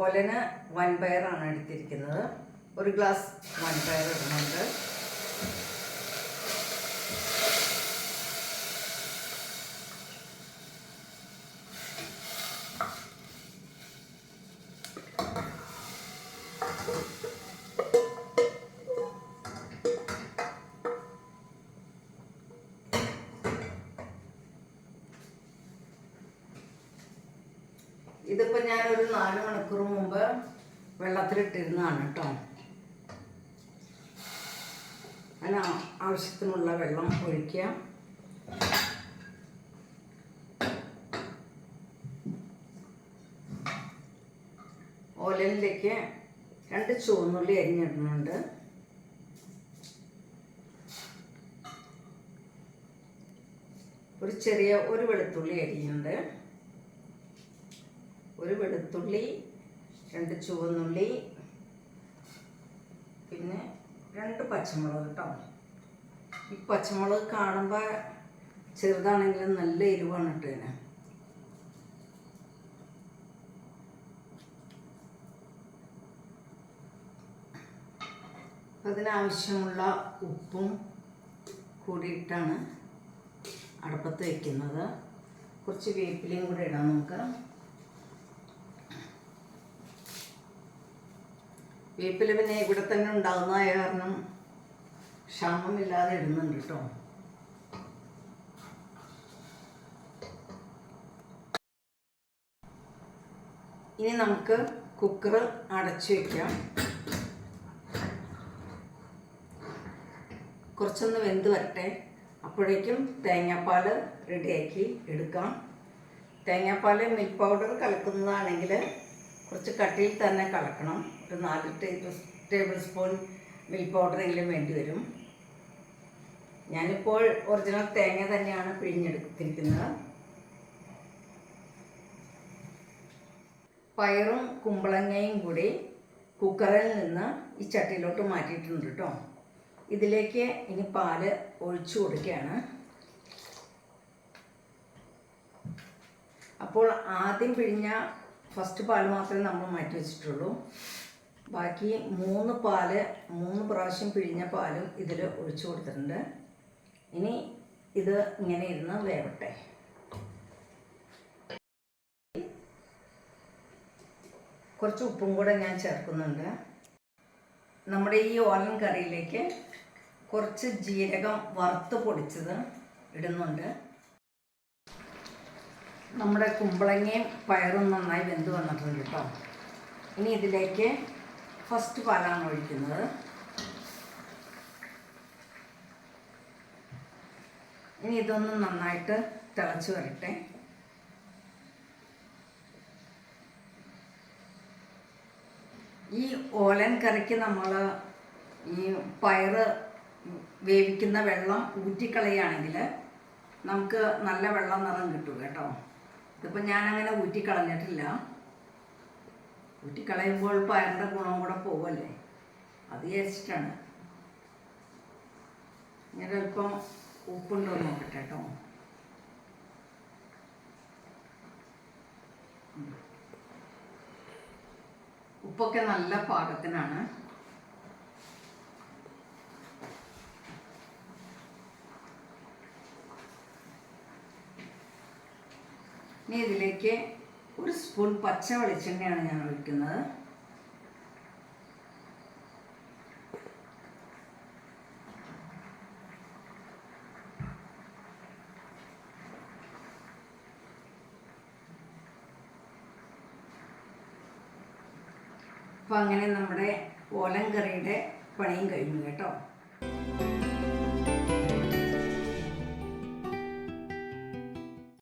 ഓലന് വൻപയറാണ് എടുത്തിരിക്കുന്നത്. ഒരു ഗ്ലാസ് വൻപയർ ഇടുന്നുണ്ട്. ഇതിപ്പോൾ ഞാനൊരു 4 മണിക്കൂർ മുമ്പ് വെള്ളത്തിലിട്ടിരുന്നതാണ് കേട്ടോ. അതിന് ആവശ്യത്തിനുള്ള വെള്ളം ഒഴിക്കുക. ഓലനിലേക്ക് 2 ചുവന്നുള്ളി അരിഞ്ഞിടുന്നുണ്ട്. ഒരു വെളുത്തുള്ളി അരിയുന്നുണ്ട്. ഒരു വെളുത്തുള്ളി, 2 ചുവന്നുള്ളി, പിന്നെ 2 പച്ചമുളക് കേട്ടോ. ഈ പച്ചമുളക് കാണുമ്പോൾ ചെറുതാണെങ്കിലും നല്ല എരിവാണ് ഇട്ടതിന്. അതിനാവശ്യമുള്ള ഉപ്പും കൂടിയിട്ടാണ് അടുപ്പത്ത് വയ്ക്കുന്നത്. കുറച്ച് വേപ്പിലയും കൂടി ഇടാം നമുക്ക്. വേപ്പില പിന്നെ ഇവിടെ തന്നെ ഉണ്ടാകുന്നതായ കാരണം ക്ഷാമമില്ലാതെ ഇടുന്നുണ്ട് കേട്ടോ. ഇനി നമുക്ക് കുക്കർ അടച്ചു വയ്ക്കാം. കുറച്ചൊന്ന് വെന്ത് വരട്ടെ. അപ്പോഴേക്കും തേങ്ങാപ്പാൽ റെഡിയാക്കി എടുക്കാം. തേങ്ങാപ്പാൽ മിൽക്ക് പൗഡർ കലക്കുന്നതാണെങ്കിൽ കുറച്ച് കട്ടിയിൽ തന്നെ കലക്കണം. ഒരു 4 ടേബിൾ സ്പൂൺ മിൽക്ക് പൗഡറെങ്കിലും വേണ്ടി വരും. ഞാനിപ്പോൾ ഒറിജിനൽ തേങ്ങ തന്നെയാണ് പിഴിഞ്ഞെടുത്തിരിക്കുന്നത്. പയറും കുമ്പളങ്ങയും കൂടി കുക്കറിൽ നിന്ന് ഈ ചട്ടിയിലോട്ട് മാറ്റിയിട്ടുണ്ട് കേട്ടോ. ഇതിലേക്ക് ഇനി പാല് ഒഴിച്ചു കൊടുക്കുകയാണ്. അപ്പോൾ ആദ്യം പിഴിഞ്ഞ ഫസ്റ്റ് പാൽ മാത്രമേ നമ്മൾ മാറ്റി വെച്ചിട്ടുള്ളൂ. ബാക്കി 3 പ്രാവശ്യം പിഴിഞ്ഞ പാലും ഇതിൽ ഒഴിച്ചു കൊടുത്തിട്ടുണ്ട്. ഇനി ഇത് ഇങ്ങനെ ഇരുന്ന് വേവട്ടെ. കുറച്ച് ഉപ്പും കൂടെ ഞാൻ ചേർക്കുന്നുണ്ട്. നമ്മുടെ ഈ ഓലൻ കറിയിലേക്ക് കുറച്ച് ജീരകം വറുത്ത് പൊടിച്ചത് ഇടുന്നുണ്ട്. നമ്മുടെ കുമ്പളങ്ങയും പയറും നന്നായി വെന്ത് വന്നിട്ടുണ്ട് കേട്ടോ. ഇനി ഇതിലേക്ക് ഫസ്റ്റ് പാലാണ് ഒഴിക്കുന്നത്. ഇനി ഇതൊന്ന് നന്നായിട്ട് തിളച്ച് വരട്ടെ. ഈ ഓലൻ കറിക്ക് നമ്മൾ ഈ പയറ് വേവിക്കുന്ന വെള്ളം ഊറ്റിക്കളയുകയാണെങ്കിൽ നമുക്ക് നല്ല വെള്ളം നിറം കിട്ടും കേട്ടോ. ഇതിപ്പോൾ ഞാനങ്ങനെ ഊറ്റിക്കളഞ്ഞിട്ടില്ല. ഊറ്റിക്കളയുമ്പോൾ പയറിൻ്റെ ഗുണം കൂടെ പോവല്ലേ, അത് വിചാരിച്ചിട്ടാണ്. ഞാൻ അല്പം ഉപ്പുണ്ടോ നോക്കട്ടെ കേട്ടോ. ഉപ്പൊക്കെ നല്ല പാകത്തിനാണ്. ഇനി ഇതിലേക്ക് 1 സ്പൂൺ പച്ച വെളിച്ചെണ്ണയാണ് ഞാൻ ഒഴിക്കുന്നത്. അപ്പോൾ അങ്ങനെ നമ്മുടെ ഓലൻ കറിയുടെ പണിയും കഴിഞ്ഞു കേട്ടോ.